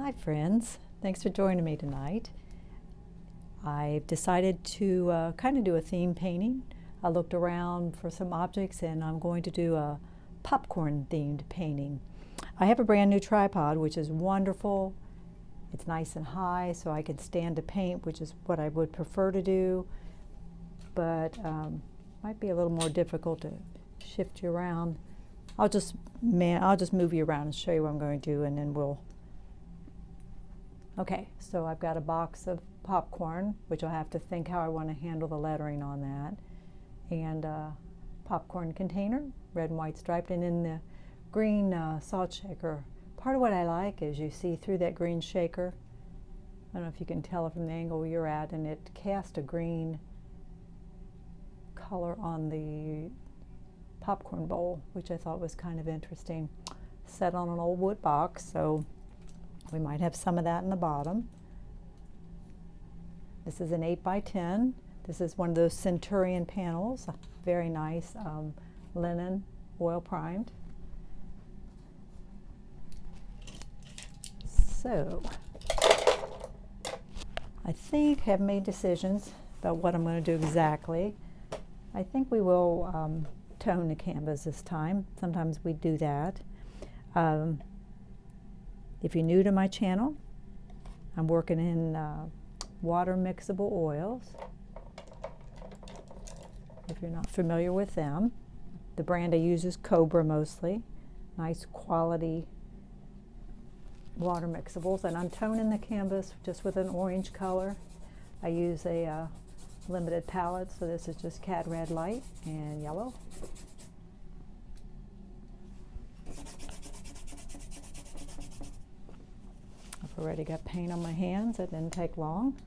Hi friends, thanks for joining me tonight. I've decided to kind of do a theme painting. I looked around for some objects and I'm going to do a popcorn themed painting. I have a brand new tripod which is wonderful. It's nice and high so I can stand to paint, which is what I would prefer to do, but might be a little more difficult to shift you around. I'll just move you around and show you what I'm going to do, and then we'll. Okay, so I've got a box of popcorn, which I'll have to think how I want to handle the lettering on that, and a popcorn container, red and white striped, and in the green salt shaker. Part of what I like is you see through that green shaker. I don't know if you can tell it from the angle you're at, and it cast a green color on the popcorn bowl, which I thought was kind of interesting. Set on an old wood box, so we might have some of that in the bottom. This is an 8x10. This is one of those Centurion panels. Very nice, linen, oil primed. So, I think I have made decisions about what I'm going to do exactly. I think we will tone the canvas this time. Sometimes we do that. If you're new to my channel, I'm working in water mixable oils. If you're not familiar with them, the brand I use is Cobra mostly. Nice quality water mixables, and I'm toning the canvas just with an orange color. I use a limited palette, so this is just Cad Red Light and yellow. I've already got paint on my hands. It didn't take long.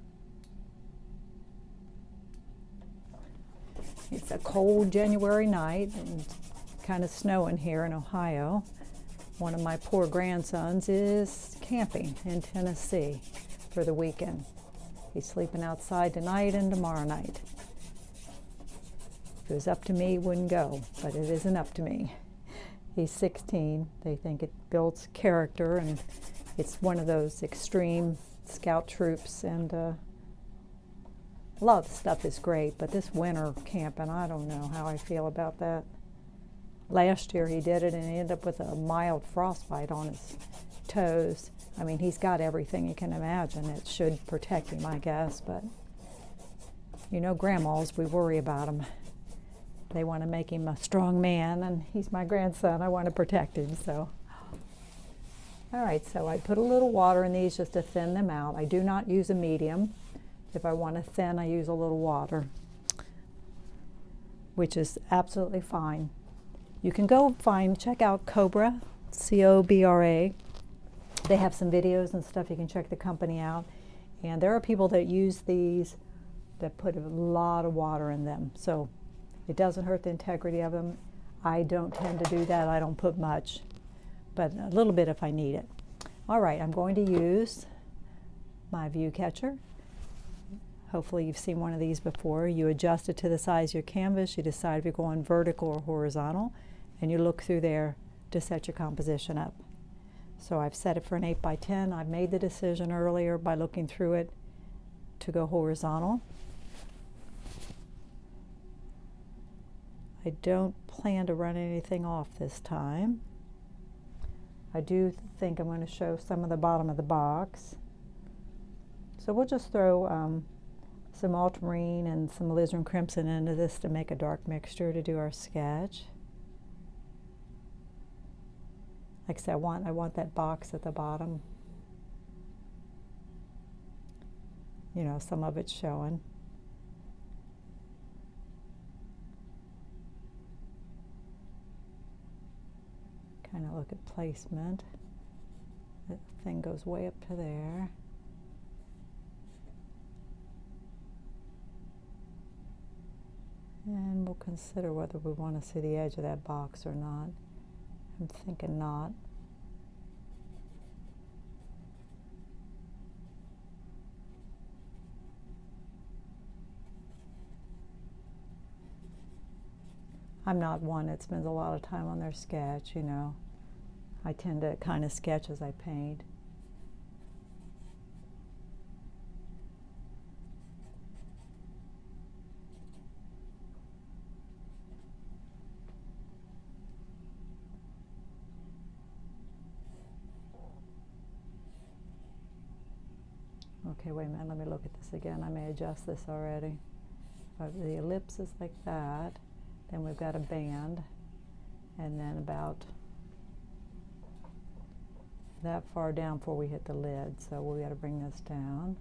It's a cold January night and kind of snowing here in Ohio. One of my poor grandsons is camping in Tennessee for the weekend. He's sleeping outside tonight and tomorrow night. If it was up to me, he wouldn't go, but it isn't up to me. He's 16. They think it builds character, and it's one of those extreme scout troops, and a lot of the stuff is great, but this winter camping, I don't know how I feel about that. Last year he did it and he ended up with a mild frostbite on his toes. I mean, he's got everything you can imagine. It should protect him, I guess, but you know, grandmas, we worry about him. They want to make him a strong man, and he's my grandson. I want to protect him, so. All right, so I put a little water in these just to thin them out. I do not use a medium. If I want to thin, I use a little water, which is absolutely fine. You can go check out Cobra, C-O-B-R-A. They have some videos and stuff. You can check the company out. And there are people that use these that put a lot of water in them. So it doesn't hurt the integrity of them. I don't tend to do that. I don't put much, but a little bit if I need it. All right, I'm going to use my view catcher. Hopefully you've seen one of these before. You adjust it to the size of your canvas. You decide if you're going vertical or horizontal, and you look through there to set your composition up. So I've set it for an 8x10. I've made the decision earlier by looking through it to go horizontal. I don't plan to run anything off this time. I do think I'm going to show some of the bottom of the box. So we'll just throw some ultramarine and some alizarin crimson into this to make a dark mixture to do our sketch. Like I said, I want that box at the bottom. You know, some of it's showing. Kind of look at placement. That thing goes way up to there. And we'll consider whether we want to see the edge of that box or not. I'm thinking not. I'm not one that spends a lot of time on their sketch, you know. I tend to kind of sketch as I paint. Okay, wait a minute, let me look at this again. I may adjust this already. The ellipse is like that. Then we've got a band, and then about that far down before we hit the lid. So we got to bring this down.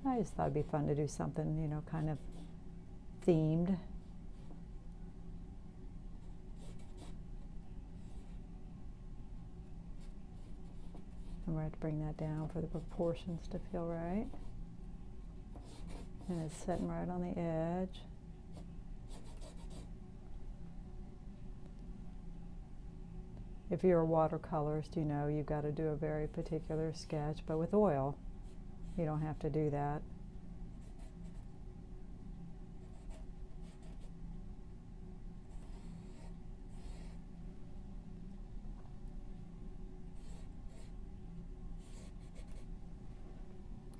I just thought it'd be fun to do something, you know, kind of themed. And we're going to bring that down for the proportions to feel right. And it's sitting right on the edge. If you're a watercolorist, you know you've got to do a very particular sketch, but with oil, you don't have to do that.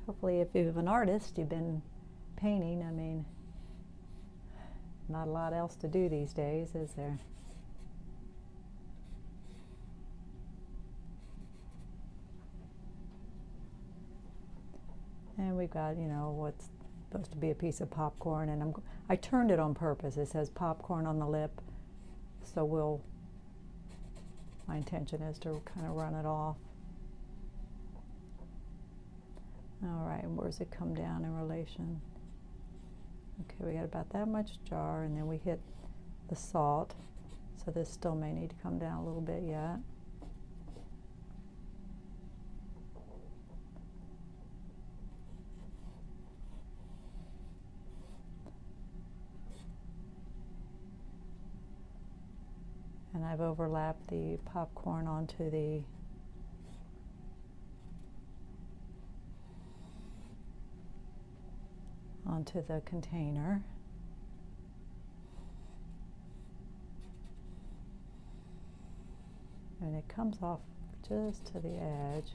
Hopefully, if you're an artist, you've been painting. I mean, not a lot else to do these days, is there? And we've got, you know, what's supposed to be a piece of popcorn, and I turned it on purpose. It says popcorn on the lip, so my intention is to kind of run it off. All right, and where does it come down in relation? Okay, we got about that much jar, and then we hit the salt, so this still may need to come down a little bit yet. And I've overlapped the popcorn onto the container. And it comes off just to the edge.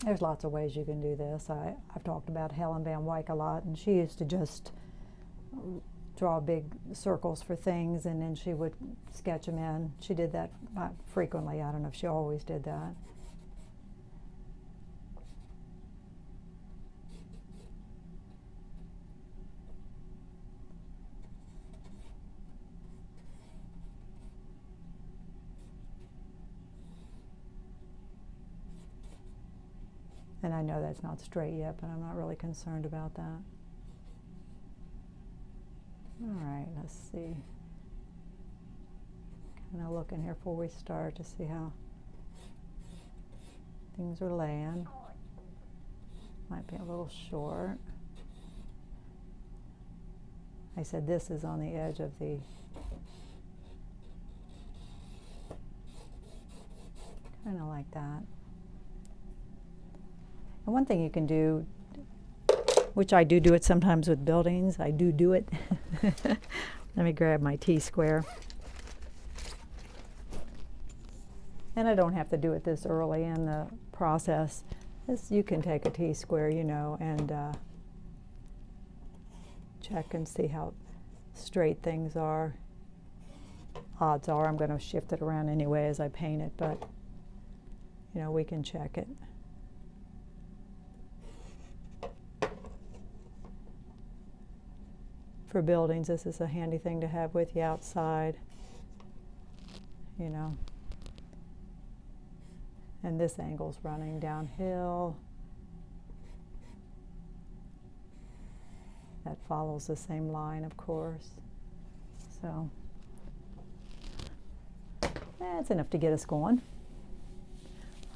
There's lots of ways you can do this. I've talked about Helen Van Wyck a lot, and she used to just draw big circles for things, and then she would sketch them in. She did that frequently. I don't know if she always did that. And I know that's not straight yet, but I'm not really concerned about that. All right, let's see. Kind of looking here before we start to see how things are laying. Might be a little short. I said this is on the edge of the kind of like that. And one thing you can do, which I do it sometimes with buildings, I do it. Let me grab my T-square. And I don't have to do it this early in the process. You can take a T-square, you know, and check and see how straight things are. Odds are I'm going to shift it around anyway as I paint it, but, you know, we can check it. For buildings, this is a handy thing to have with you outside, you know. And this angle's running downhill. That follows the same line, of course. So that's enough to get us going.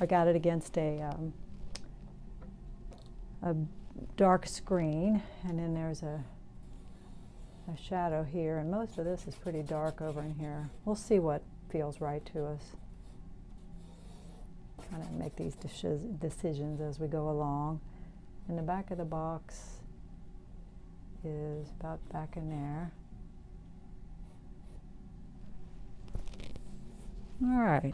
I got it against a dark screen, and then there's a shadow here, and most of this is pretty dark over in here. We'll see what feels right to us. Kind of make these decisions as we go along. And the back of the box is about back in there. All right,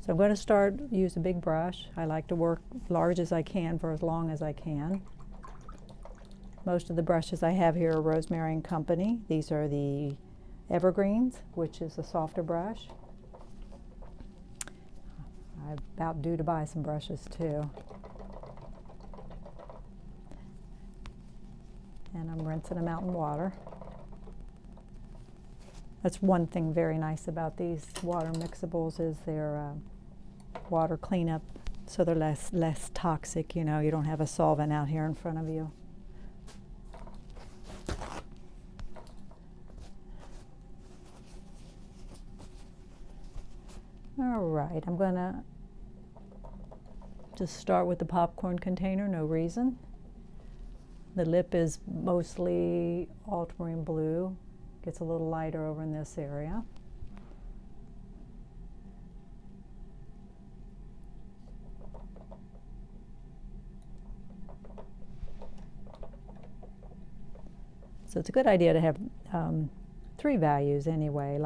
So I'm going to use a big brush. I like to work large as I can for as long as I can. Most of the brushes I have here are Rosemary & Company. These are the Evergreens, which is a softer brush. I'm about due to buy some brushes too. And I'm rinsing them out in water. That's one thing very nice about these water mixables is their water cleanup, so they're less toxic. You know, you don't have a solvent out here in front of you. All right, I'm gonna just start with the popcorn container, no reason. The lip is mostly ultramarine blue. Gets a little lighter over in this area. So it's a good idea to have 3 values anyway,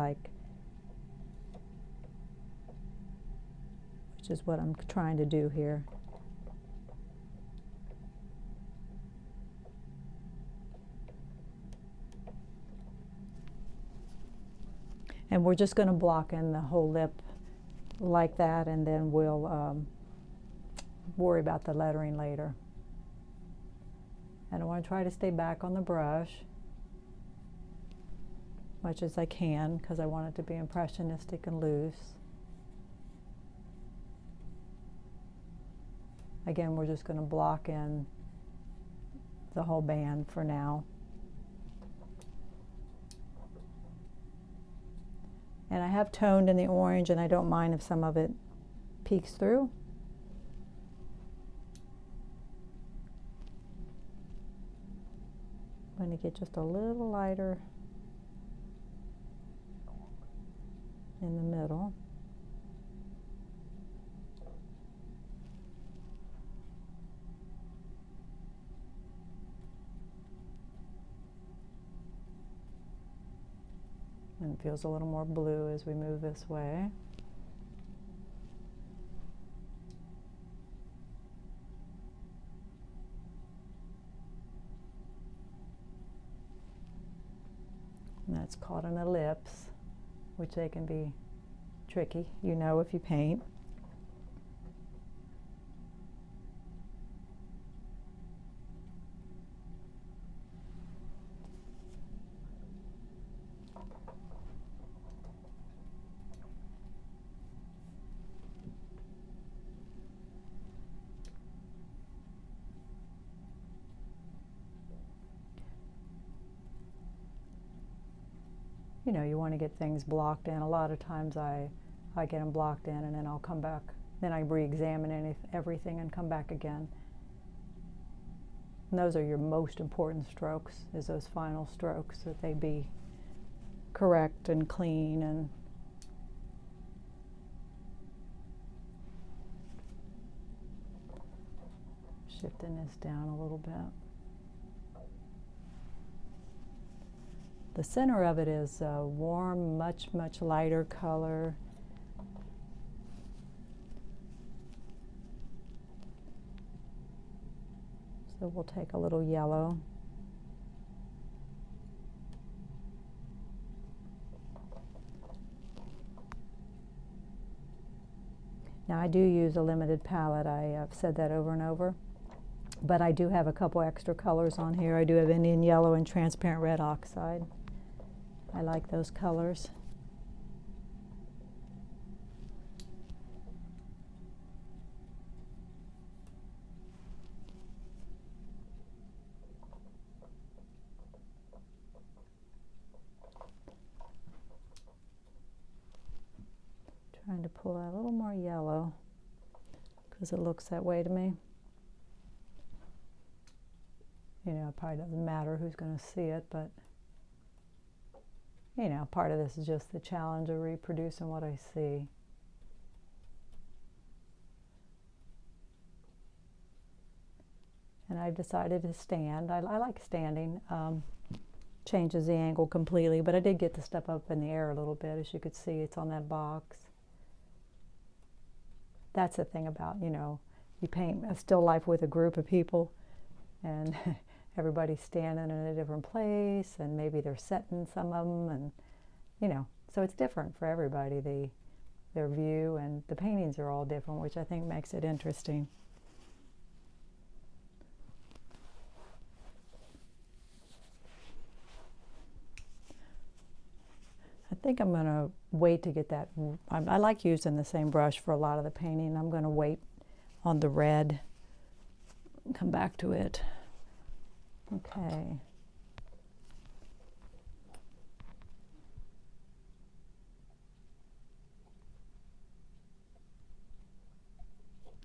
which is what I'm trying to do here. And we're just going to block in the whole lip like that, and then we'll worry about the lettering later. And I want to try to stay back on the brush much as I can because I want it to be impressionistic and loose. Again, we're just going to block in the whole band for now. And I have toned in the orange, and I don't mind if some of it peeks through. I'm going to get just a little lighter in the middle. And it feels a little more blue as we move this way. And that's caught an ellipse, which they can be tricky, you know, if you paint. You know, you want to get things blocked in. A lot of times I get them blocked in, and then I'll come back. Then I re-examine everything and come back again. And those are your most important strokes, is those final strokes, that they be correct and clean. And shifting this down a little bit. The center of it is a warm, much lighter color. So we'll take a little yellow. Now I do use a limited palette. I've said that over and over. But I do have a couple extra colors on here. I do have Indian yellow and transparent red oxide. I like those colors. Trying to pull out a little more yellow because it looks that way to me. You know, it probably doesn't matter who's going to see it, but you know, part of this is just the challenge of reproducing what I see. And I've decided to stand. I like standing. Changes the angle completely, but I did get to step up in the air a little bit. As you could see, it's on that box. that's the thing about, you know, you paint a still life with a group of people, and everybody's standing in a different place, and maybe they're setting some of them, and you know, so it's different for everybody, their view, and the paintings are all different, which I think makes it interesting. I think I'm going to wait to get that. I like using the same brush for a lot of the painting. I'm going to wait on the red and come back to it. Okay.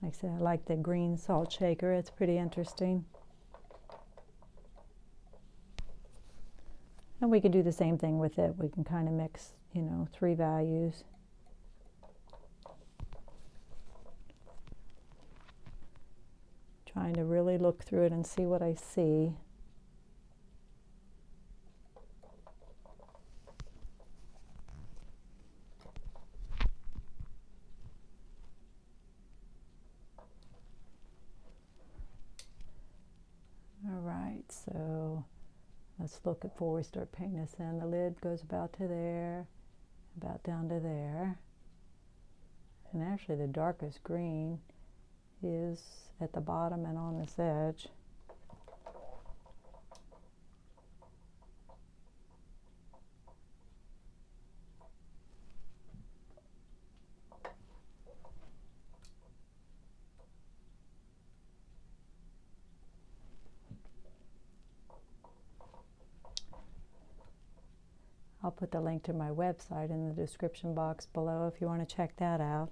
Like I said, I like the green salt shaker. It's pretty interesting. And we can do the same thing with it. We can kind of mix, you know, 3 values. Trying to really look through it and see what I see. All right, so let's look at before we start painting this in. The lid goes about to there, about down to there. And actually the darkest green is at the bottom and on this edge. I'll put the link to my website in the description box below if you want to check that out.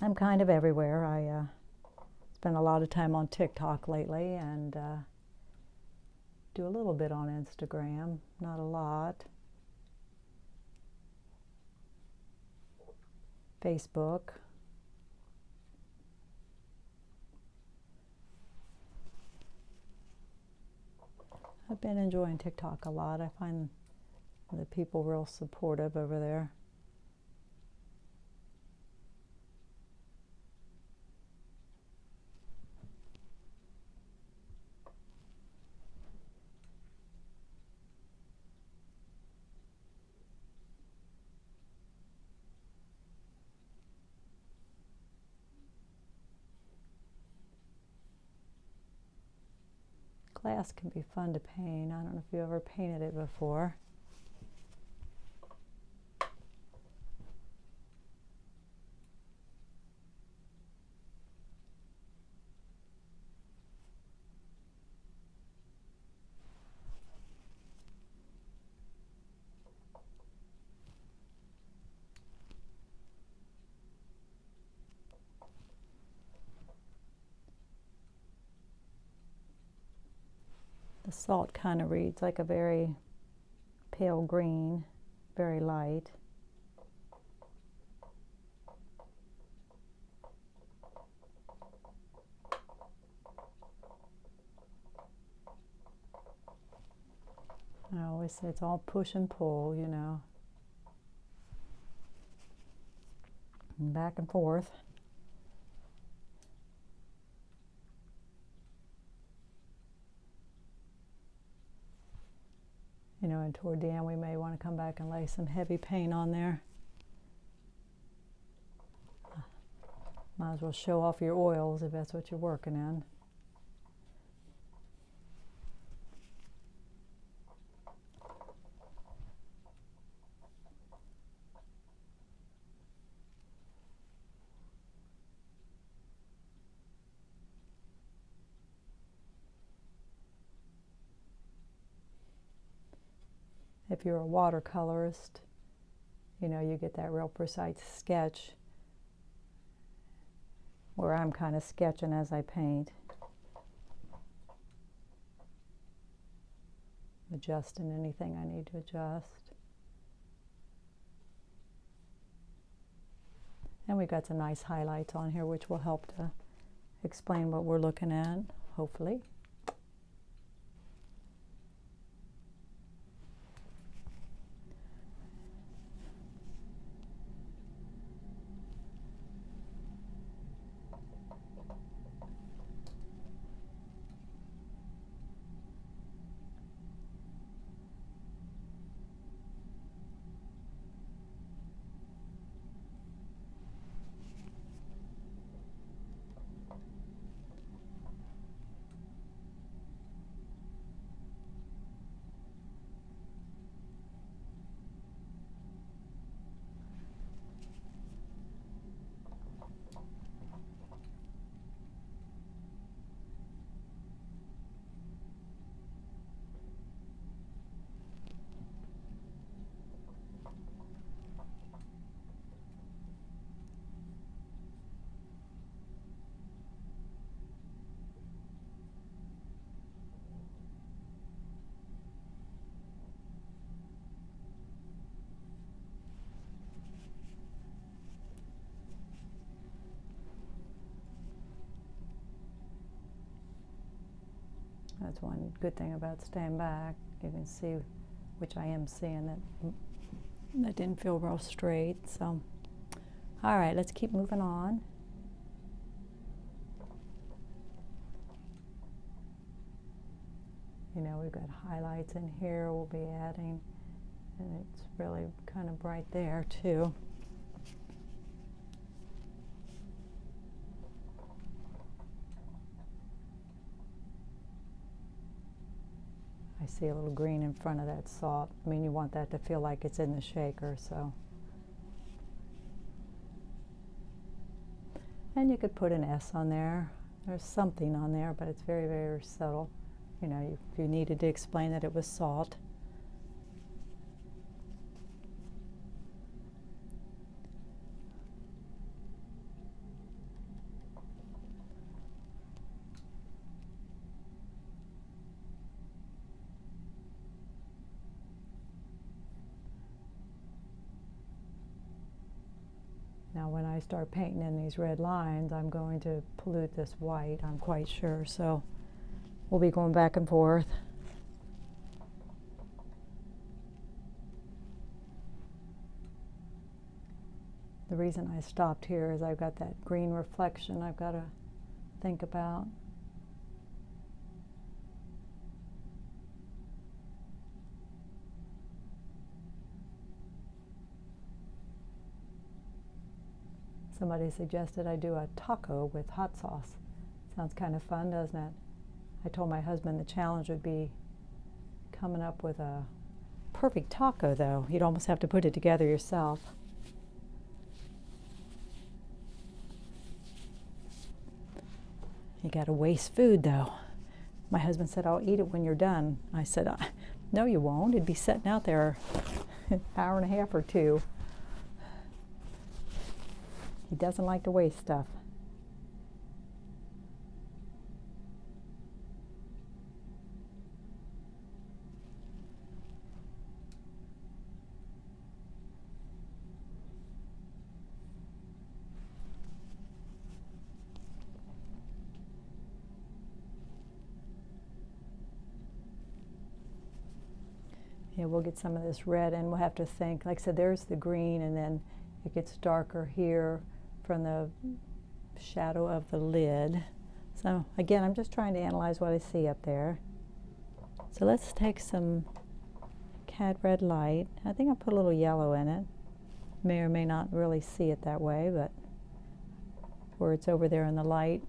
I'm kind of everywhere. I spend a lot of time on TikTok lately, and do a little bit on Instagram, not a lot. Facebook. I've been enjoying TikTok a lot. I find the people real supportive over there. Glass can be fun to paint. I don't know if you ever painted it before. The salt kind of reads like a very pale green, very light. I always say it's all push and pull, you know, and back and forth. You know, and toward the end we may want to come back and lay some heavy paint on there. Might as well show off your oils if that's what you're working in. If you're a watercolorist, you know, you get that real precise sketch where I'm kind of sketching as I paint, adjusting anything I need to adjust. And we've got some nice highlights on here which will help to explain what we're looking at, hopefully. That's one good thing about staying back. You can see, which I am seeing, that didn't feel real straight. So, all right, let's keep moving on. You know, we've got highlights in here we'll be adding, and it's really kind of bright there too. I see a little green in front of that salt. I mean, you want that to feel like it's in the shaker, so. And you could put an S on there. There's something on there, but it's very, very subtle. You know, if you needed to explain that it was salt. Now when I start painting in these red lines, I'm going to pollute this white, I'm quite sure, so we'll be going back and forth. The reason I stopped here is I've got that green reflection I've got to think about. Somebody suggested I do a taco with hot sauce. Sounds kind of fun, doesn't it? I told my husband the challenge would be coming up with a perfect taco, though. You'd almost have to put it together yourself. You gotta waste food, though. My husband said, I'll eat it when you're done. I said, no, you won't. It'd be sitting out there an hour and a half or two. He doesn't like to waste stuff. Yeah, we'll get some of this red, and we'll have to think. Like I said, there's the green, and then it gets darker here from the shadow of the lid. So again, I'm just trying to analyze what I see up there. So let's take some Cad Red Light. I think I'll put a little yellow in it. May or may not really see it that way, but where it's over there in the light.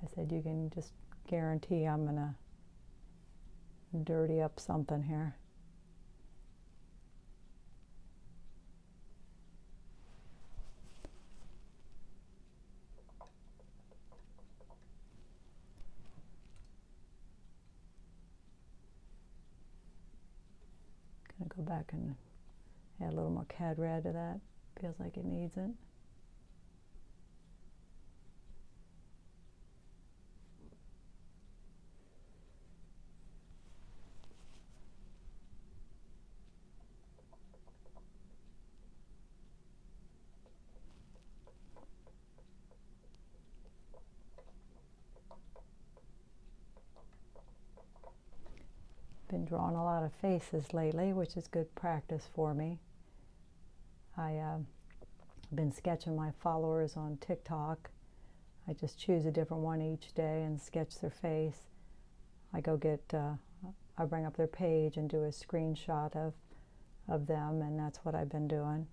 I said you can just guarantee I'm gonna dirty up something here. Gonna go back and add a little more Cad Red to that. Feels like it needs it. Been drawing a lot of faces lately, which is good practice for me. I've been sketching my followers on TikTok. I just choose a different one each day and sketch their face. I go get, I bring up their page and do a screenshot of them, and that's what I've been doing.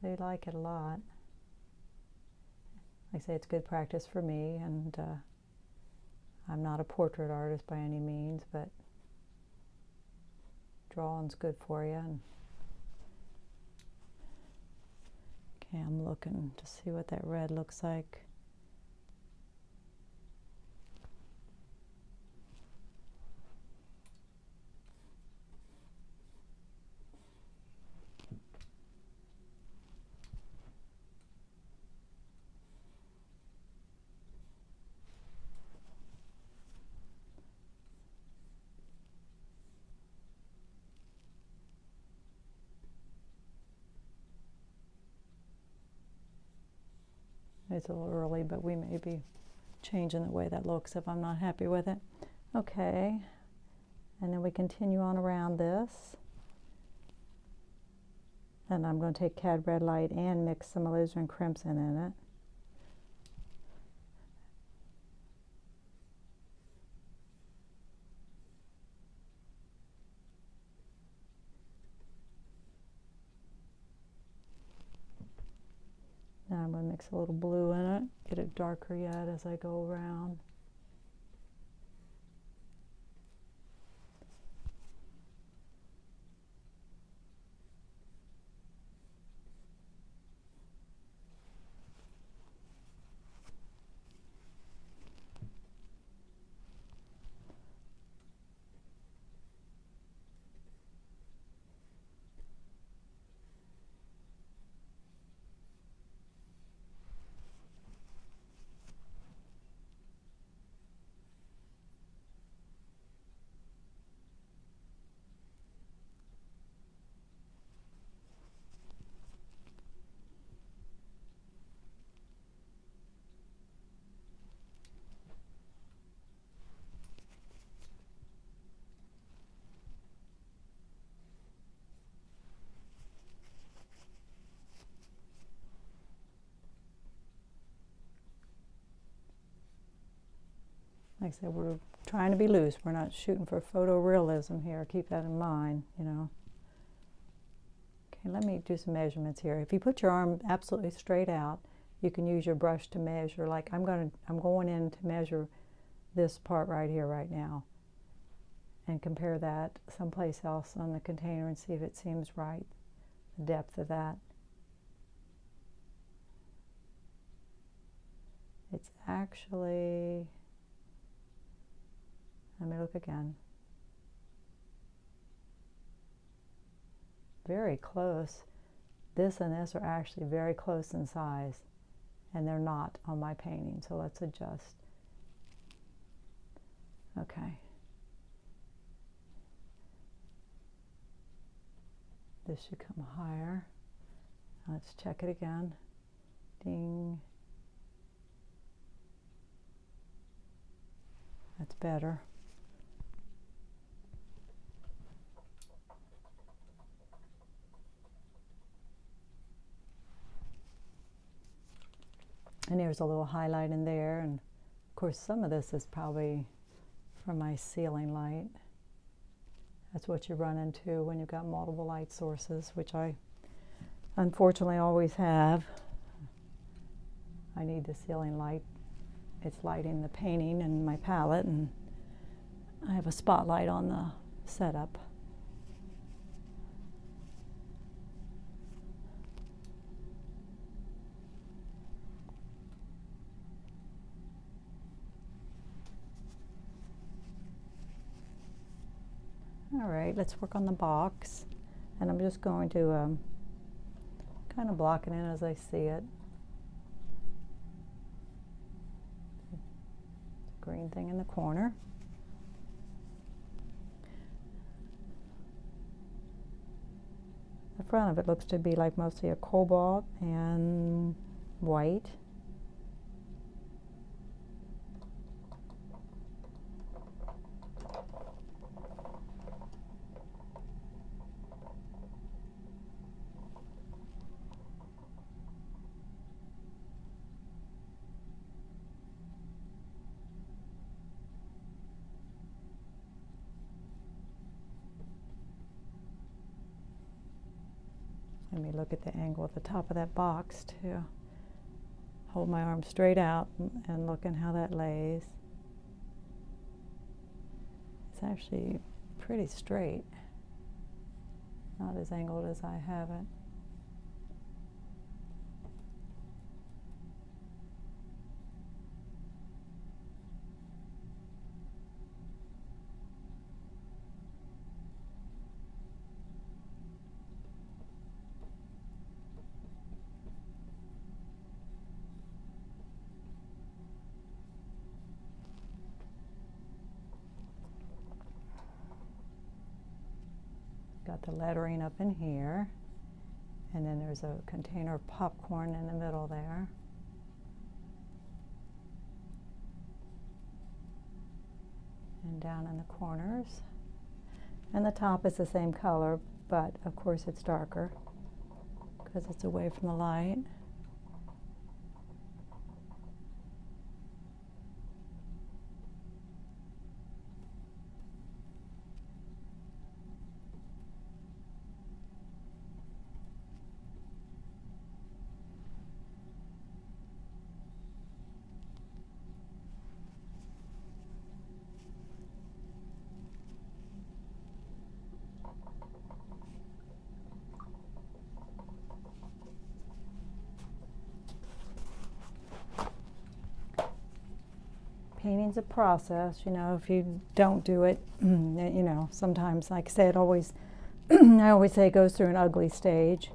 They like it a lot. Like I say, it's good practice for me, and I'm not a portrait artist by any means, but drawing's good for you. And okay, I'm looking to see what that red looks like. It's a little early, but we may be changing the way that looks if I'm not happy with it. Okay, and then we continue on around this. And I'm going to take Cad Red Light and mix some alizarin crimson in it. Now I'm going to mix a little blue in it, get it darker yet as I go around. Like I said, we're trying to be loose. We're not shooting for photorealism here. Keep that in mind, you know. Okay, let me do some measurements here. If you put your arm absolutely straight out, you can use your brush to measure. Like I'm going in to measure this part right here, right now, and compare that someplace else on the container and see if it seems right, the depth of that. It's actually, let me look again. Very close. This and this are actually very close in size, and they're not on my painting, so let's adjust. Okay. This should come higher. Let's check it again. Ding. That's better. And there's a little highlight in there, and of course some of this is probably from my ceiling light. That's what you run into when you've got multiple light sources, which I unfortunately always have. I need the ceiling light. It's lighting the painting and my palette, and I have a spotlight on the setup. All right, let's work on the box, and I'm just going to kind of block it in as I see it. Green thing in the corner. The front of it looks to be like mostly a cobalt and white. Let me look at the angle at the top of that box to hold my arm straight out and look at how that lays. It's actually pretty straight, not as angled as I have it. Got the lettering up in here, and then there's a container of popcorn in the middle there. and down in the corners. And the top is the same color, but of course it's darker because it's away from the light. Painting's a process, you know. If you don't do it, you know, sometimes, like I say, it always, I always say it goes through an ugly stage.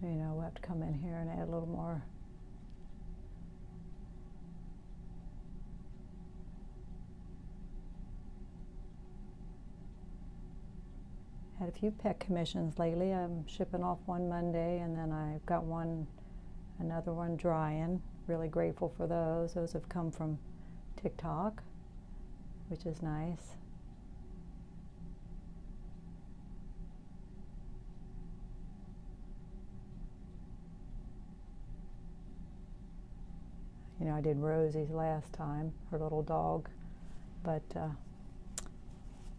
You know, we'll have to come in here and add a little more. Had a few pet commissions lately. I'm shipping off one Monday, and then I've got another one drying. Really grateful for those. Those have come from TikTok, which is nice. You know, I did Rosie's last time, her little dog, but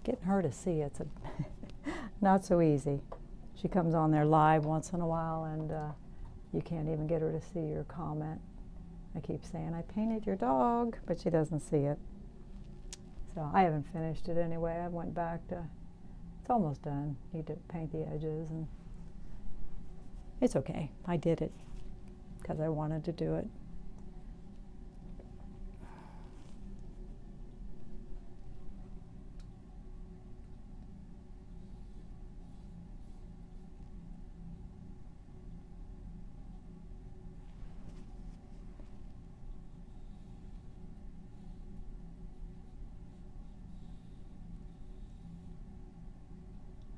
getting her to see it's not so easy. She comes on there live once in a while, and you can't even get her to see your comment. I keep saying, I painted your dog, but she doesn't see it. So I haven't finished it anyway. I went back to, it's almost done. Need to paint the edges, and it's okay. I did it because I wanted to do it.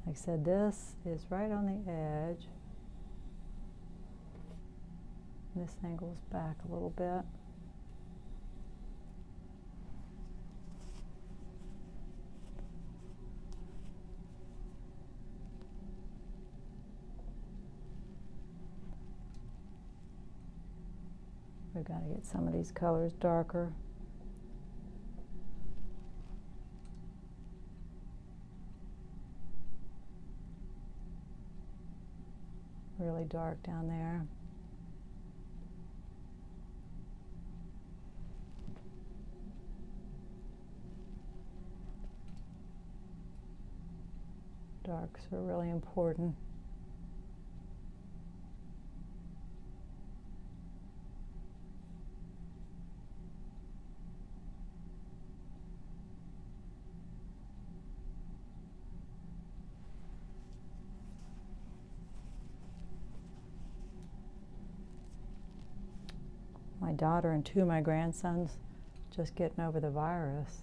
Like I said, this is right on the edge. This angles back a little bit. We've got to get some of these colors darker. Really dark down there. Darks are really important. My daughter and two of my grandsons just getting over the virus.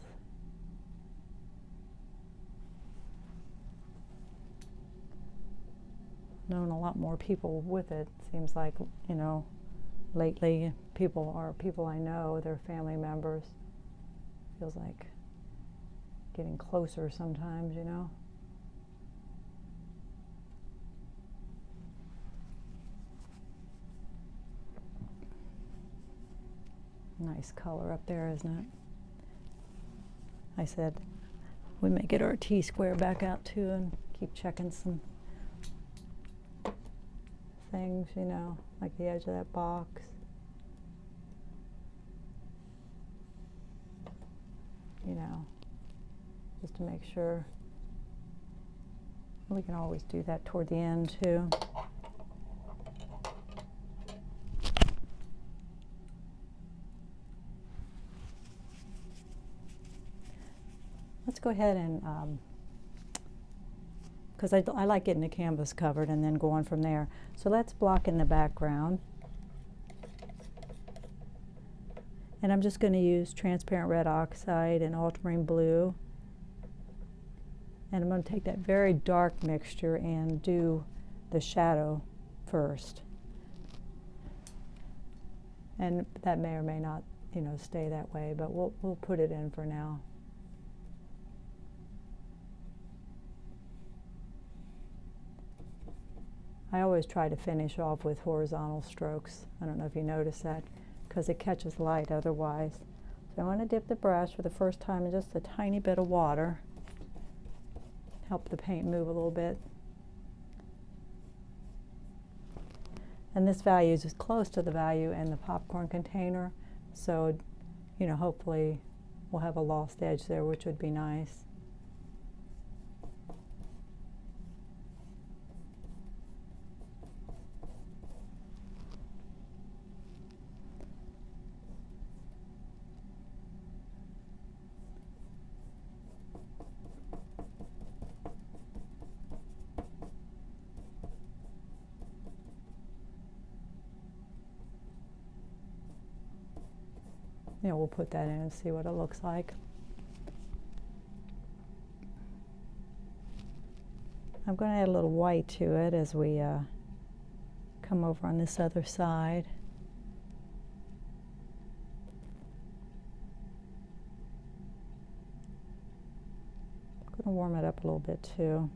Known a lot more people with it. Seems like, you know, lately people I know, they're family members. Feels like getting closer sometimes, you know. Nice color up there, isn't it? I said we may get our T-square back out too and keep checking some things, you know, like the edge of that box. You know, just to make sure We can always do that toward the end too. Let's go ahead and, because I like getting the canvas covered and then going from there. So let's block in the background. And I'm just going to use transparent red oxide and ultramarine blue. And I'm going to take that very dark mixture and do the shadow first. And that may or may not, you know, stay that way, but we'll put it in for now. I always try to finish off with horizontal strokes. I don't know if you notice that, because it catches light otherwise. So I want to dip the brush for the first time in just a tiny bit of water. Help the paint move a little bit. And this value is close to the value in the popcorn container, so, you know, hopefully we'll have a lost edge there, which would be nice. You know, we'll put that in and see what it looks like. I'm going to add a little white to it as we come over on this other side. I'm going to warm it up a little bit too.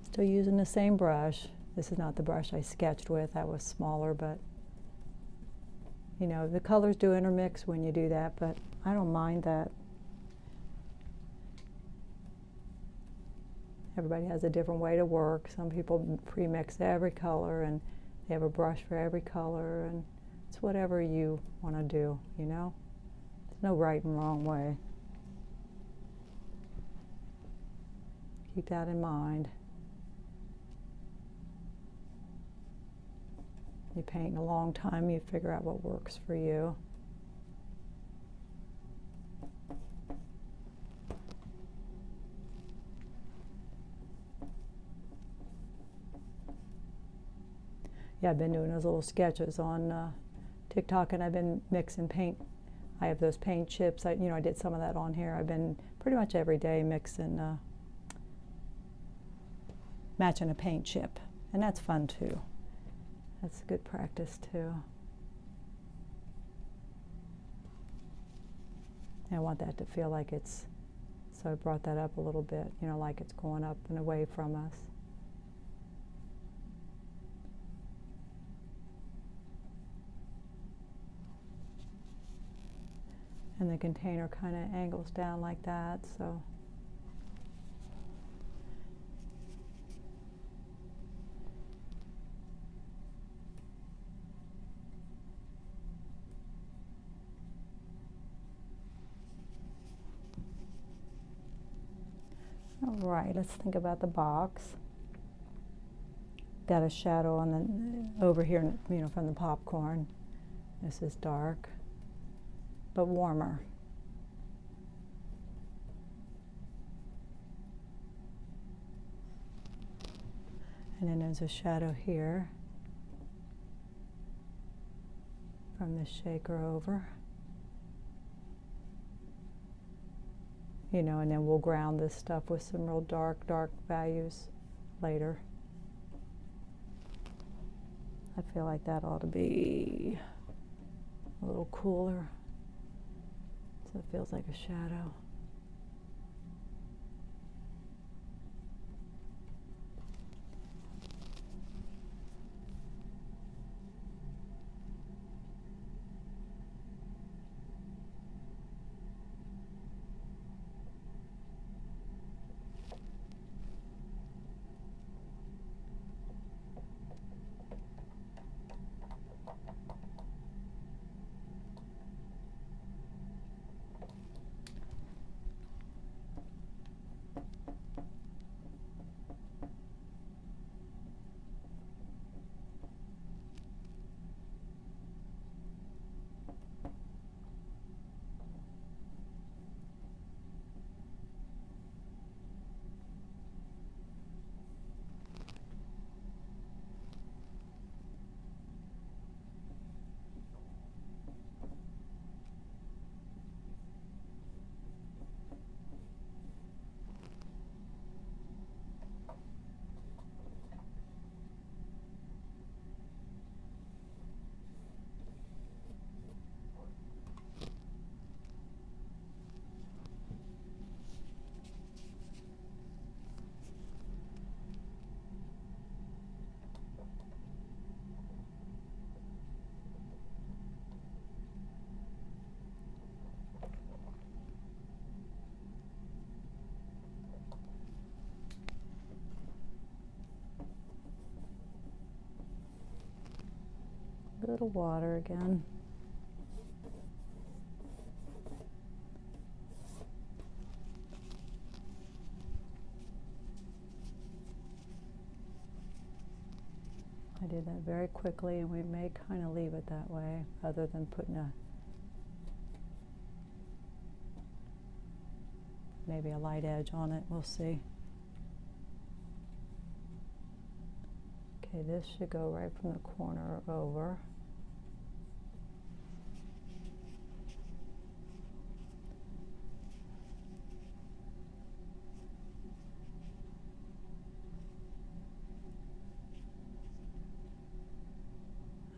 Still using the same brush. This is not the brush I sketched with, that was smaller, but you know, the colors do intermix when you do that, but I don't mind that. Everybody has a different way to work. Some people pre-mix every color and they have a brush for every color, and it's whatever you want to do, you know? There's no right and wrong way. Keep that in mind. You paint a long time, you figure out what works for you. Yeah, I've been doing those little sketches on TikTok, and I've been mixing paint. I have those paint chips. I did some of that on here. I've been pretty much every day mixing, matching a paint chip, and that's fun too. That's good practice too. I want that to feel like it's, so I brought that up a little bit, you know, like it's going up and away from us. And the container kind of angles down like that, so. All right, let's think about the box. Got a shadow on the over here, you know, from the popcorn. This is dark, but warmer. And then there's a shadow here from the shaker over. You know, and then we'll ground this stuff with some real dark values later. I feel like that ought to be a little cooler, so it feels like a shadow. little water again. I did that very quickly, and we may kind of leave it that way, other than putting maybe a light edge on it. We'll see. Okay, this should go right from the corner over.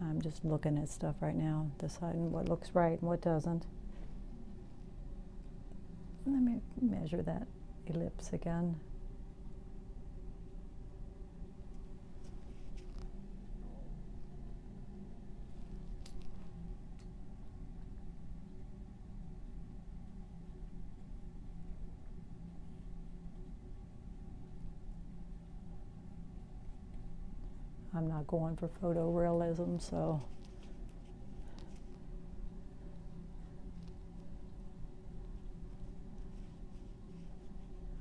I'm just looking at stuff right now, deciding what looks right and what doesn't. Let me measure that ellipse again. I'm not going for photorealism, so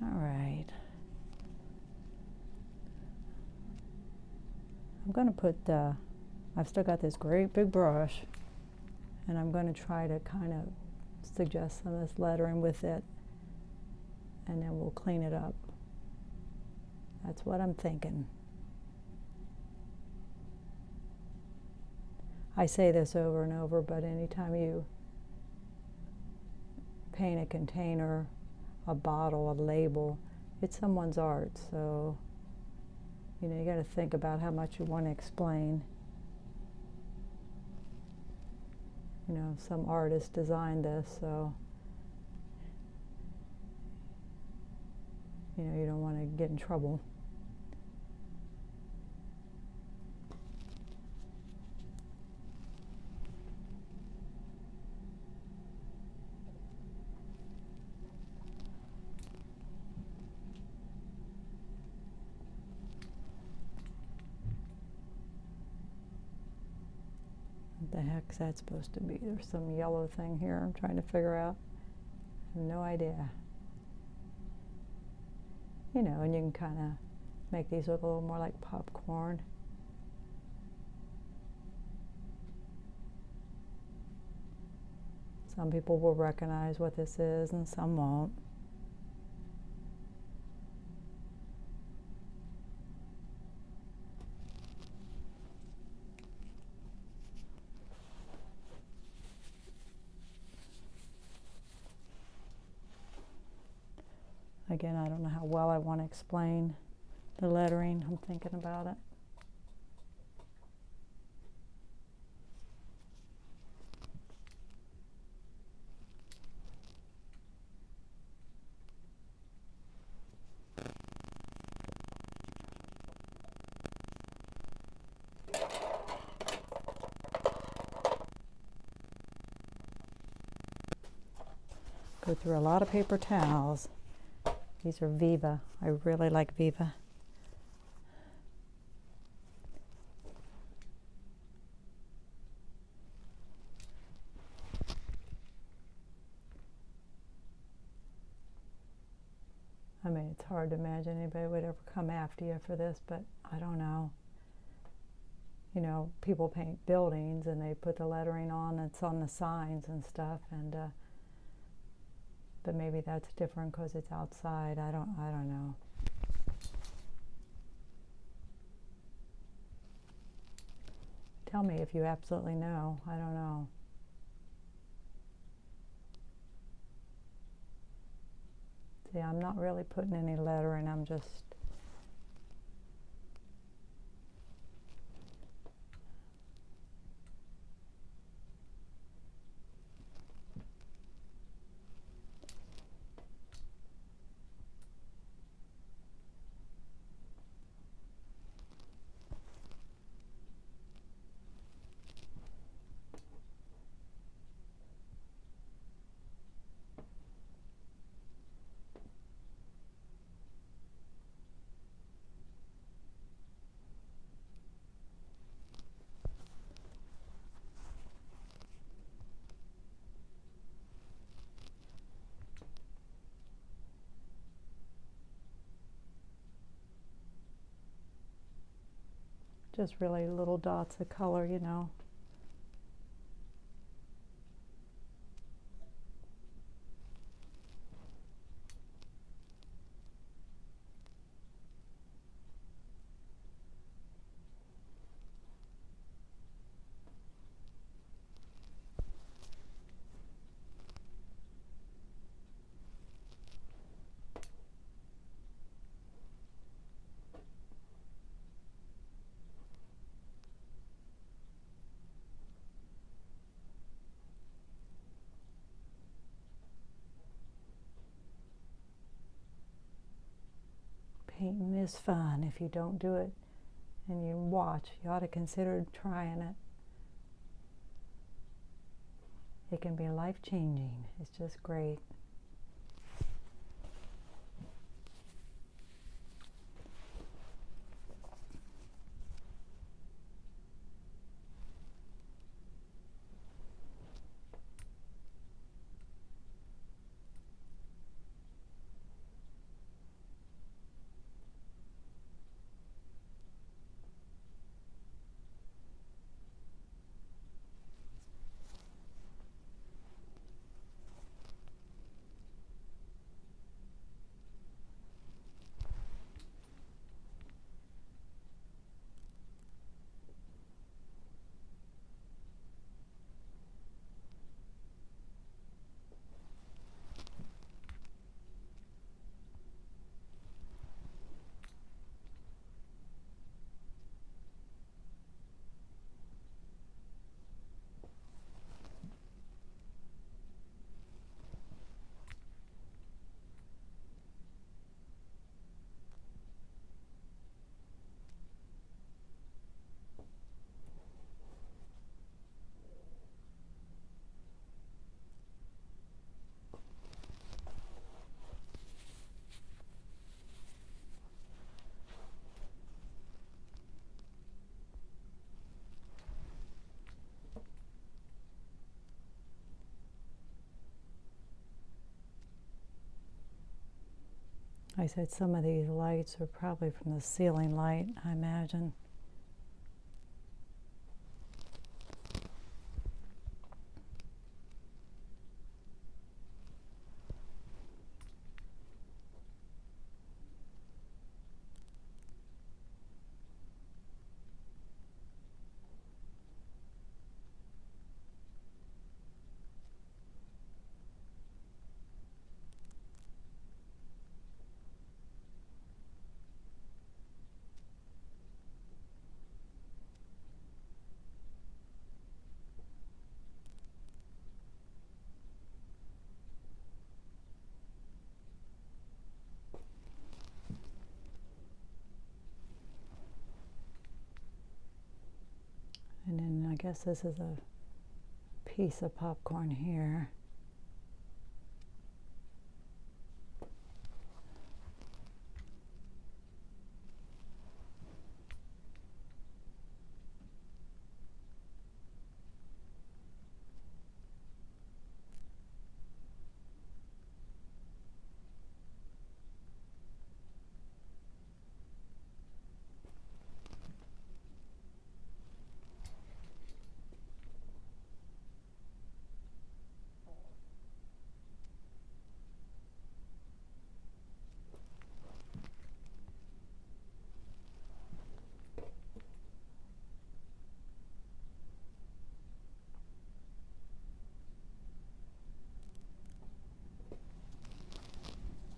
all right. I'm going to put, I've still got this great big brush, and I'm going to try to kind of suggest some of this lettering with it, and then we'll clean it up. That's what I'm thinking. I say this over and over, but anytime you paint a container, a bottle, a label, it's someone's art, so you know, you got to think about how much you want to explain. You know, some artist designed this, so you know, you don't want to get in trouble. What the heck's that supposed to be? There's some yellow thing here I'm trying to figure out. I have no idea. You know, and you can kind of make these look a little more like popcorn. Some people will recognize what this is and some won't. Again, I don't know how well I want to explain the lettering. I'm thinking about it. Go through a lot of paper towels. These are Viva. I really like Viva. I mean, it's hard to imagine anybody would ever come after you for this, but I don't know. You know, people paint buildings and they put the lettering on, it's on the signs and stuff, and but maybe that's different because it's outside. I don't know. Tell me if you absolutely know. I don't know. See, I'm not really putting any lettering. I'm just just really little dots of color, you know. Painting is fun. If you don't do it and you watch, you ought to consider trying it. It can be life-changing. It's just great. I said some of these lights are probably from the ceiling light, I imagine. And then I guess this is a piece of popcorn here.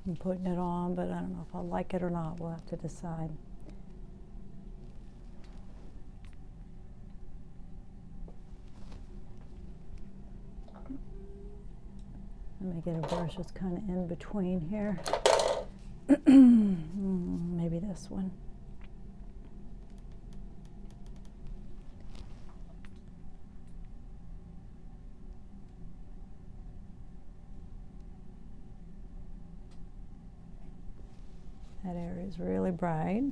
I'm putting it on, but I don't know if I'll like it or not. We'll have to decide. Let me get a brush that's kind of in between here. Maybe this one. That area is really bright.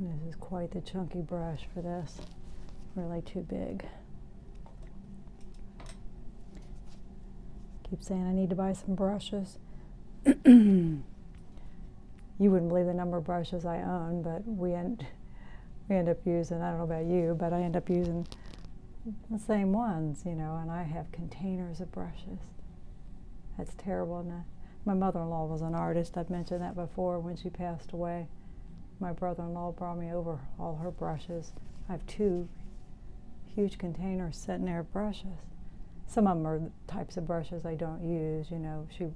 This is quite the chunky brush for this. Really too big. Keep saying I need to buy some brushes. You wouldn't believe the number of brushes I own, but we end up using, I don't know about you, but I end up using the same ones, you know, and I have containers of brushes. That's terrible, isn't it? My mother-in-law was an artist. I've mentioned that before. When she passed away, my brother-in-law brought me over all her brushes. I have 2 huge containers sitting there of brushes. Some of them are types of brushes I don't use, you know. She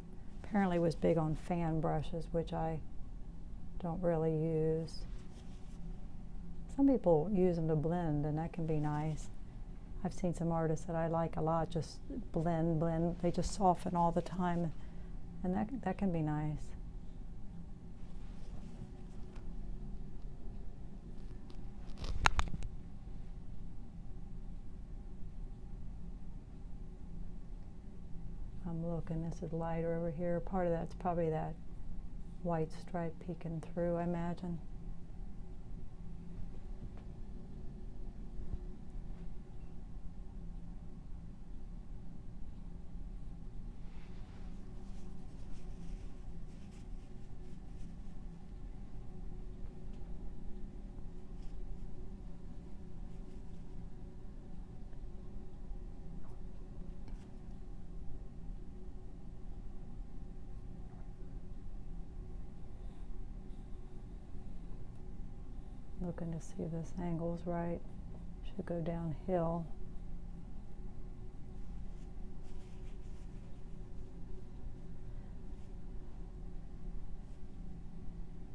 apparently was big on fan brushes, which I don't really use. Some people use them to blend, and that can be nice. I've seen some artists that I like a lot just blend. They just soften all the time, and that can be nice. I'm looking, this is lighter over here. Part of that's probably that white stripe peeking through, I imagine. Looking to see if this angle's right. Should go downhill.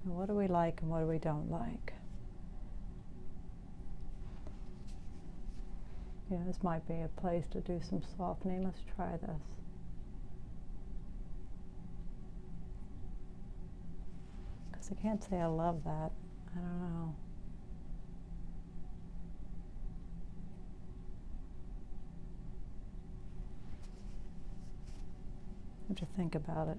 Now, what do we like and what do we don't like? Yeah, this might be a place to do some softening. Let's try this. Because I can't say I love that. I don't know. I have to think about it.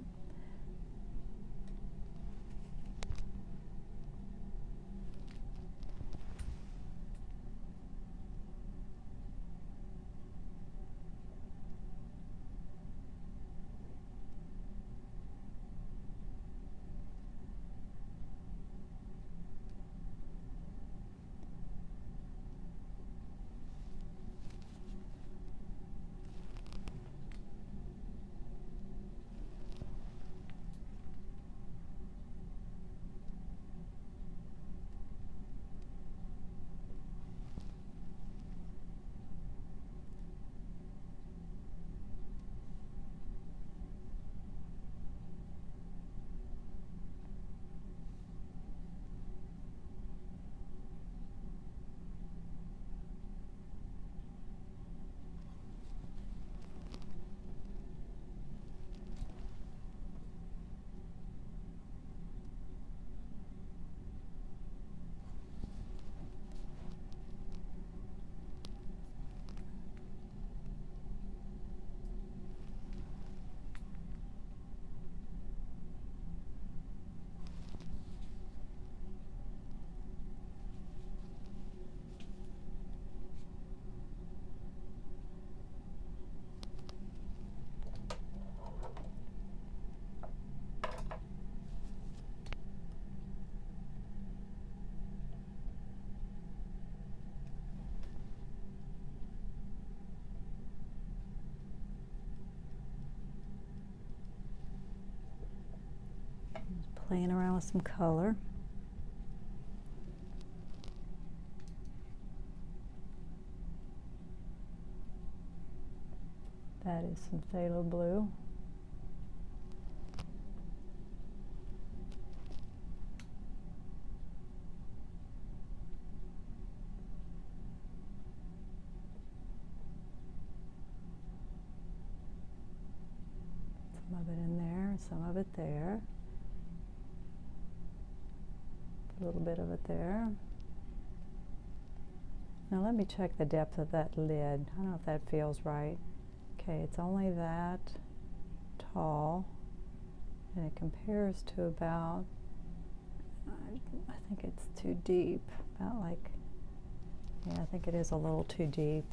Playing around with some color. That is some phthalo blue. Some of it in there, some of it there. A little bit of it there. Now let me check the depth of that lid. I don't know if that feels right. Okay, it's only that tall, and it compares to about I think it's too deep, about like, yeah, I think it is a little too deep.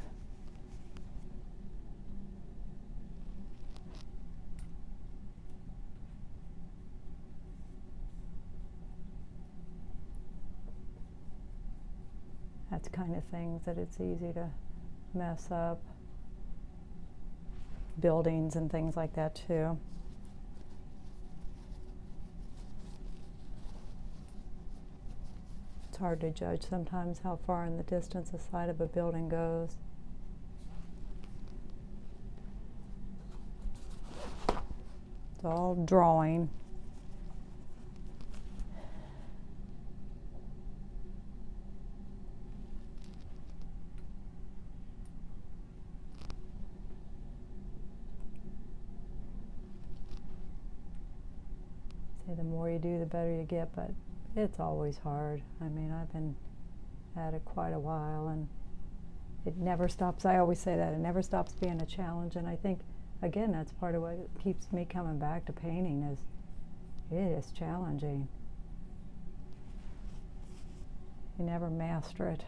That's kind of things that it's easy to mess up. Buildings and things like that too. It's hard to judge sometimes how far in the distance the side of a building goes. It's all drawing. Say the more you do, the better you get, but it's always hard. I mean, I've been at it quite a while, and it never stops. I always say that it never stops being a challenge, and I think, again, that's part of what keeps me coming back to painting. Is it is challenging. You never master it.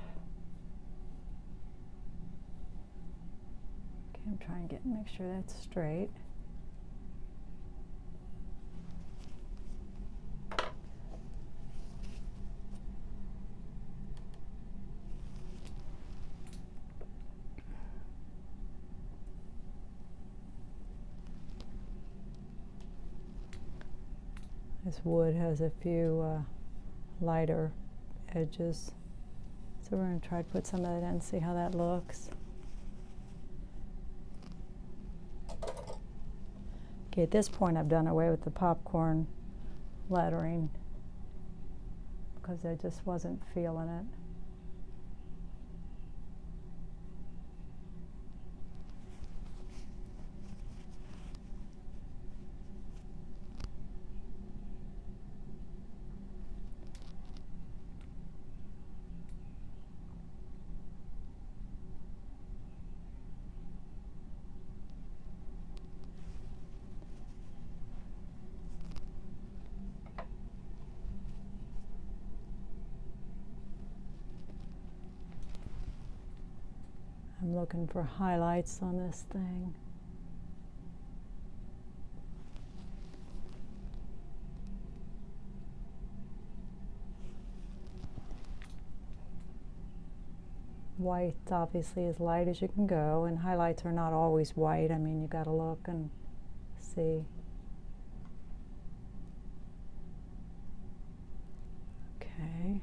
Okay, I'm trying to make sure that's straight. This wood has a few lighter edges, so we're going to try to put some of that in and see how that looks. Okay, at this point I've done away with the popcorn lettering because I just wasn't feeling it. I'm looking for highlights on this thing. White obviously as light as you can go, and highlights are not always white. I mean, you got to look and see. Okay.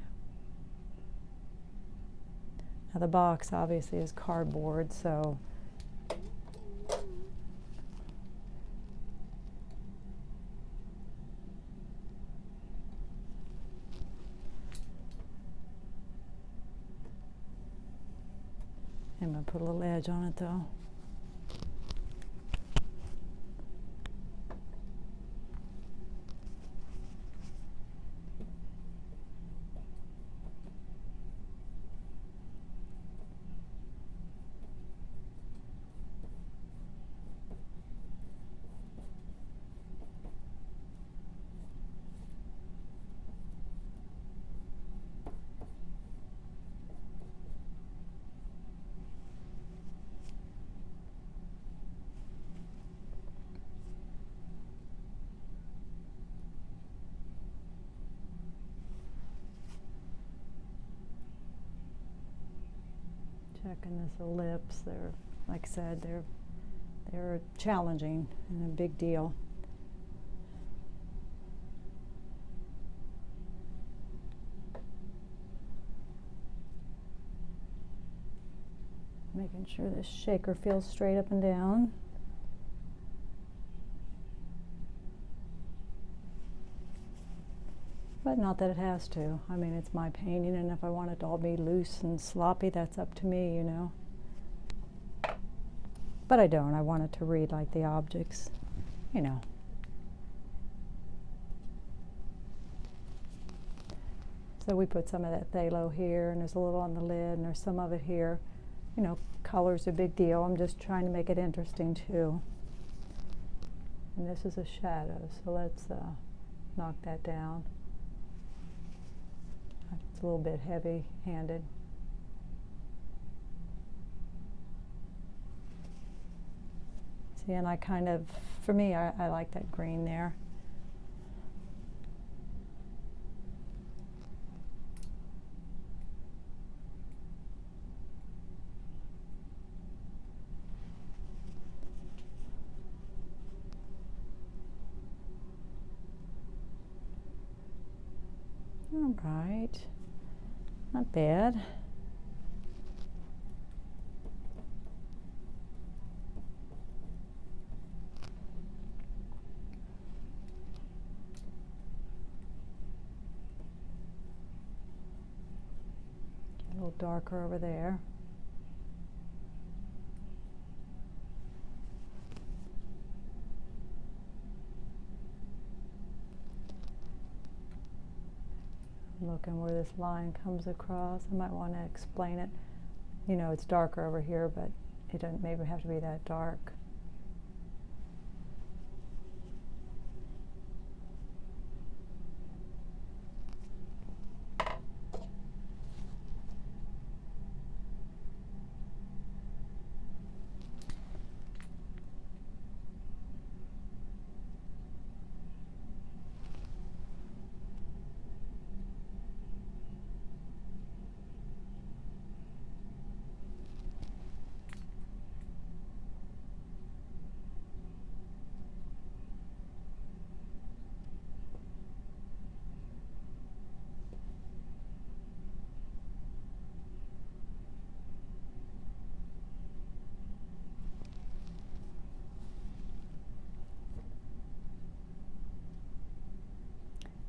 Now the box obviously is cardboard, so I'm going to put a little edge on it though. Checking this ellipse. They're, like I said, they're challenging and a big deal. Making sure this shaker feels straight up and down. But not that it has to. I mean, it's my painting, and if I want it to all be loose and sloppy, that's up to me, you know. But I don't. I want it to read like the objects, you know. So we put some of that phthalo here, and there's a little on the lid, and there's some of it here. You know, color's a big deal. I'm just trying to make it interesting too. And this is a shadow, so let's knock that down. It's a little bit heavy-handed. See, and I kind of, for me, I like that green there. All right, not bad. A little darker over there. Looking where this line comes across. I might want to explain it. You know, it's darker over here, but it doesn't maybe have to be that dark.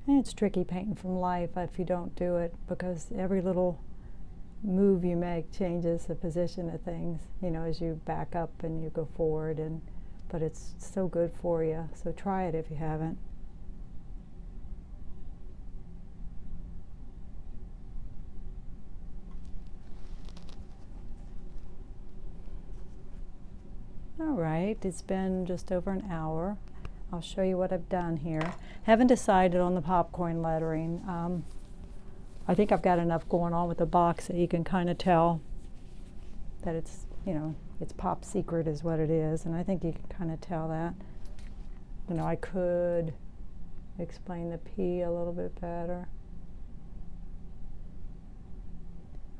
And it's tricky painting from life if you don't do it, because every little move you make changes the position of things, you know, as you back up and you go forward, but it's so good for you. So try it if you haven't. All right, it's been just over an hour. I'll show you what I've done here. Haven't decided on the popcorn lettering. I think I've got enough going on with the box that you can kind of tell that it's, you know, it's Pop Secret is what it is, and I think you can kind of tell that. You know, I could explain the P a little bit better.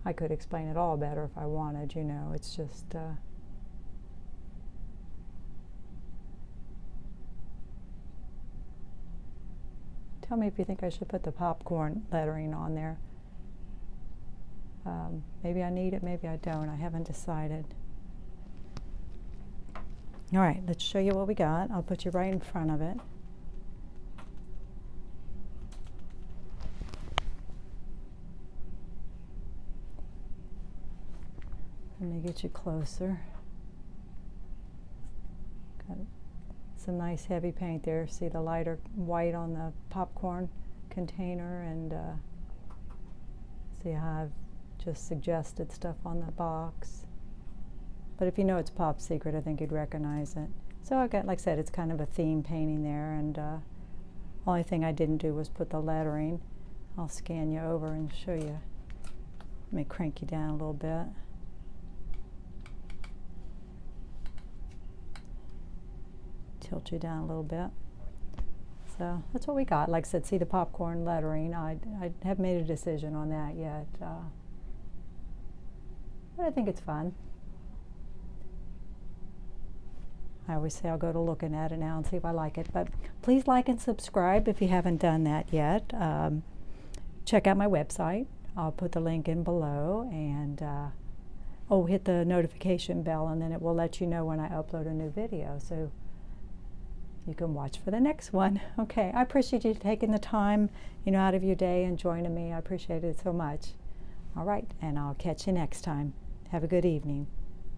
I could explain it all better if I wanted, you know, it's just tell me if you think I should put the popcorn lettering on there. Maybe I need it, maybe I don't. I haven't decided. All right, let's show you what we got. I'll put you right in front of it. Let me get you closer. Got some nice heavy paint there. See the lighter white on the popcorn container, and see how I've just suggested stuff on the box. But if you know it's Pop Secret, I think you'd recognize it. So I got, like I said, it's kind of a theme painting there, and only thing I didn't do was put the lettering. I'll scan you over and show you. Let me crank you down a little bit. Tilt you down a little bit. So that's what we got. Like I said, see the popcorn lettering. I haven't made a decision on that yet, but I think it's fun. I always say I'll go to looking at it now and see if I like it. But please like and subscribe if you haven't done that yet. Check out my website. I'll put the link in below, and hit the notification bell, and then it will let you know when I upload a new video. So you can watch for the next one. Okay, I appreciate you taking the time, you know, out of your day and joining me. I appreciate it so much. All right, and I'll catch you next time. Have a good evening.